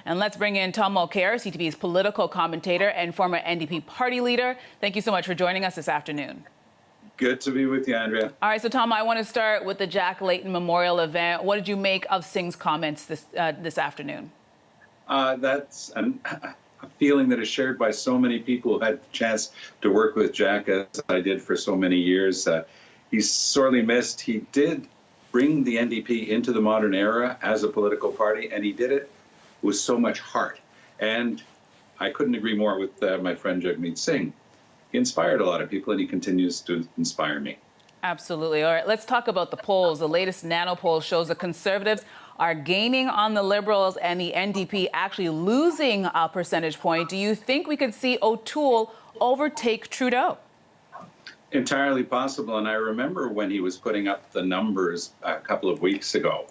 And let's bring in Tom Mulcair, CTV's political commentator and former NDP party leader. Thank you so much for joining us this afternoon. Good to be with you, Andrea. All right, so Tom, I want to start with the Jack Layton Memorial event. What did you make of Singh's comments this afternoon? That's a feeling that is shared by so many people who had the chance to work with Jack, as I did for so many years. He's sorely missed. He did bring the NDP into the modern era as a political party, and he did it with so much heart. And I couldn't agree more with my friend Jagmeet Singh. He inspired a lot of people, and he continues to inspire me. Absolutely. All right, let's talk about the polls. The latest nano poll shows the Conservatives are gaining on the Liberals and the NDP actually losing a percentage point. Do you think we could see O'Toole overtake Trudeau? Entirely possible. And I remember when he was putting up the numbers a couple of weeks ago,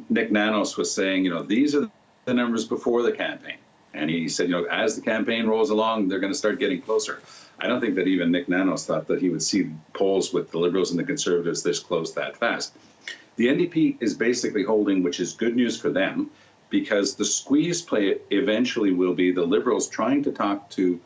Nick Nanos was saying, these are the numbers before the campaign. And he said, as the campaign rolls along, they're going to start getting closer. I don't think that even Nick Nanos thought that he would see polls with the Liberals and the Conservatives this close that fast. The NDP is basically holding, which is good news for them, because the squeeze play eventually will be the Liberals trying to talk to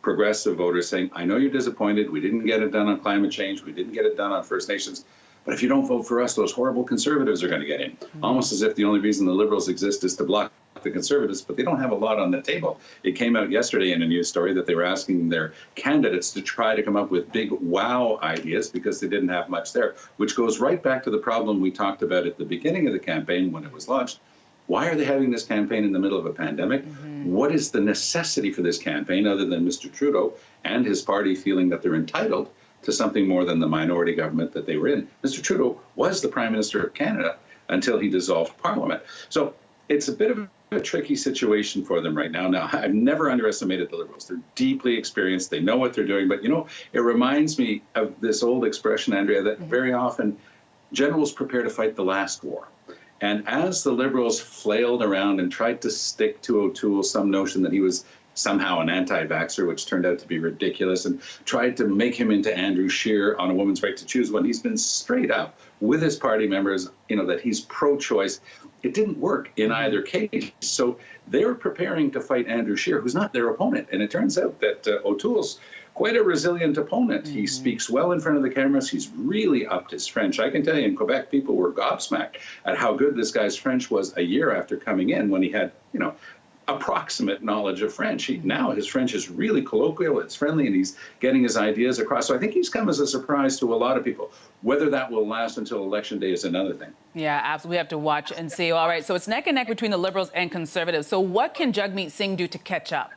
progressive voters saying, I know you're disappointed. We didn't get it done on climate change. We didn't get it done on First Nations. But if you don't vote for us, those horrible Conservatives are going to get in. Almost as if the only reason the Liberals exist is to block the Conservatives, but they don't have a lot on the table. It came out yesterday in a news story that they were asking their candidates to try to come up with big wow ideas because they didn't have much there, which goes right back to the problem we talked about at the beginning of the campaign when it was launched. Why are they having this campaign in the middle of a pandemic? What is the necessity for this campaign other than Mr. Trudeau and his party feeling that they're entitled to something more than the minority government that they were in? Mr. Trudeau was the Prime Minister of Canada until he dissolved Parliament. So it's a bit of a tricky situation for them right now. Now, I've never underestimated the Liberals. They're deeply experienced. They know what they're doing. But, it reminds me of this old expression, Andrea, that very often generals prepare to fight the last war. And as the Liberals flailed around and tried to stick to O'Toole some notion that he was somehow an anti-vaxxer, which turned out to be ridiculous, and tried to make him into Andrew Scheer on a woman's right to choose when he's been straight up with his party members, that he's pro-choice. It didn't work in either case. So they were preparing to fight Andrew Scheer, who's not their opponent. And it turns out that O'Toole's quite a resilient opponent. He speaks well in front of the cameras. He's really upped his French. I can tell you in Quebec, people were gobsmacked at how good this guy's French was a year after coming in when he had, approximate knowledge of French. Now his French is really colloquial, it's friendly, and he's getting his ideas across. So I think he's come as a surprise to a lot of people. Whether that will last until Election Day is another thing. Yeah, absolutely. We have to watch and see. All right, so it's neck and neck between the Liberals and Conservatives. So what can Jagmeet Singh do to catch up?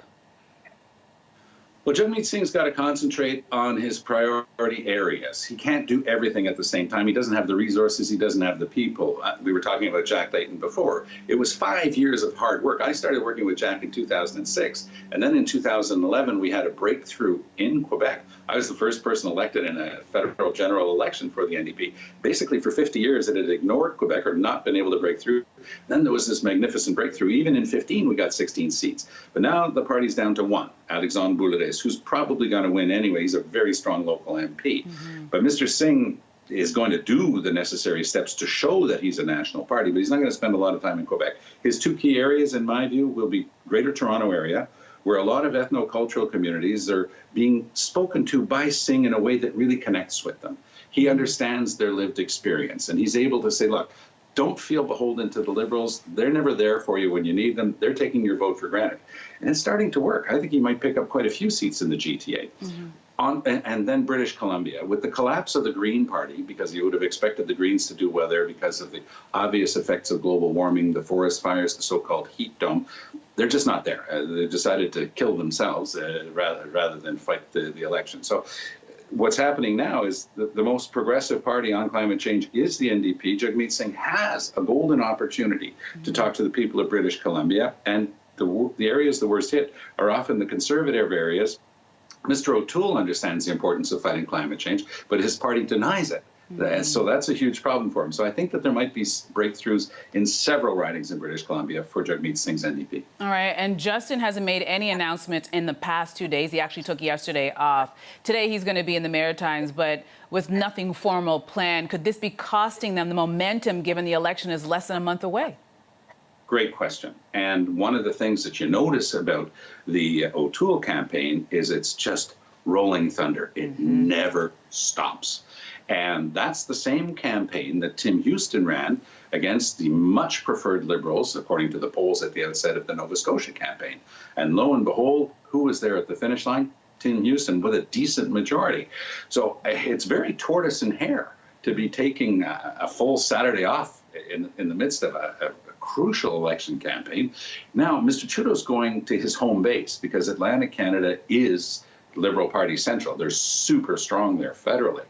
Well, Jagmeet Singh's got to concentrate on his priority areas. He can't do everything at the same time. He doesn't have the resources. He doesn't have the people. We were talking about Jack Layton before. It was 5 years of hard work. I started working with Jack in 2006. And then in 2011, we had a breakthrough in Quebec. I was the first person elected in a federal general election for the NDP. Basically, for 50 years, it had ignored Quebec or not been able to break through. Then there was this magnificent breakthrough. Even in 15, we got 16 seats. But now the party's down to one, Alexandre Boulades, who's probably going to win anyway. He's a very strong local MP. But Mr. Singh is going to do the necessary steps to show that he's a national party, but he's not going to spend a lot of time in Quebec. His two key areas, in my view, will be Greater Toronto Area, where a lot of ethno-cultural communities are being spoken to by Singh in a way that really connects with them. He understands their lived experience, and he's able to say, look, don't feel beholden to the Liberals. They're never there for you when you need them. They're taking your vote for granted. And it's starting to work. I think he might pick up quite a few seats in the GTA. And then British Columbia. With the collapse of the Green Party, because you would have expected the Greens to do well there because of the obvious effects of global warming, the forest fires, the so-called heat dome, they're just not there. They've decided to kill themselves rather than fight the election. So what's happening now is the most progressive party on climate change is the NDP. Jagmeet Singh has a golden opportunity to talk to the people of British Columbia, and the areas the worst hit are often the conservative areas. Mr. O'Toole understands the importance of fighting climate change, but his party denies it. So that's a huge problem for him. So I think that there might be breakthroughs in several ridings in British Columbia for Jagmeet Singh's NDP. All right. And Justin hasn't made any announcements in the past 2 days. He actually took yesterday off. Today he's going to be in the Maritimes, but with nothing formal planned. Could this be costing them the momentum given the election is less than a month away? Great question. And one of the things that you notice about the O'Toole campaign is it's just rolling thunder. It never stops. And that's the same campaign that Tim Houston ran against the much preferred Liberals, according to the polls at the outset of the Nova Scotia campaign. And lo and behold, who was there at the finish line? Tim Houston with a decent majority. So it's very tortoise and hare to be taking a full Saturday off in the midst of a crucial election campaign. Now, Mr. Trudeau's going to his home base because Atlantic Canada is Liberal Party central. They're super strong there federally.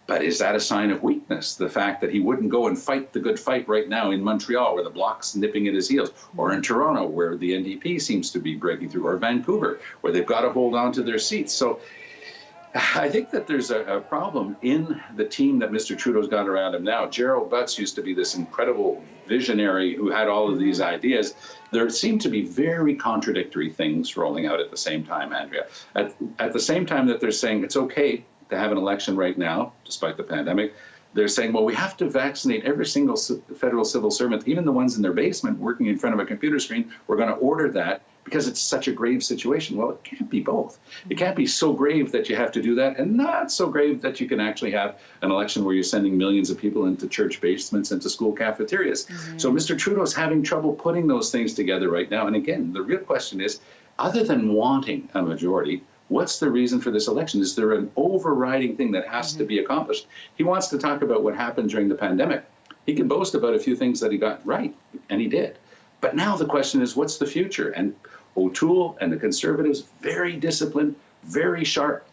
But is that a sign of weakness? The fact that he wouldn't go and fight the good fight right now in Montreal, where the Bloc's nipping at his heels, or in Toronto, where the NDP seems to be breaking through, or Vancouver, where they've got to hold on to their seats. So I think that there's a problem in the team that Mr. Trudeau's got around him now. Gerald Butts used to be this incredible visionary who had all of these ideas. There seem to be very contradictory things rolling out at the same time, Andrea. At the same time that they're saying it's okay to have an election right now, despite the pandemic, they're saying, well, we have to vaccinate every single federal civil servant, even the ones in their basement working in front of a computer screen. We're going to order that because it's such a grave situation. Well, it can't be both. It can't be so grave that you have to do that and not so grave that you can actually have an election where you're sending millions of people into church basements, into school cafeterias. So Mr. Trudeau's having trouble putting those things together right now. And again, the real question is, other than wanting a majority, what's the reason for this election? Is there an overriding thing that has to be accomplished? He wants to talk about what happened during the pandemic. He can boast about a few things that he got right, and he did. But now the question is, what's the future? And O'Toole and the Conservatives, very disciplined, very sharp.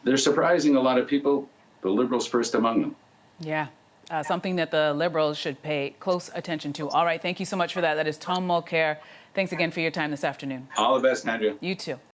They're surprising a lot of people, the Liberals first among them. Yeah, something that the Liberals should pay close attention to. All right, thank you so much for that. That is Tom Mulcair. Thanks again for your time this afternoon. All the best, Andrea. You too.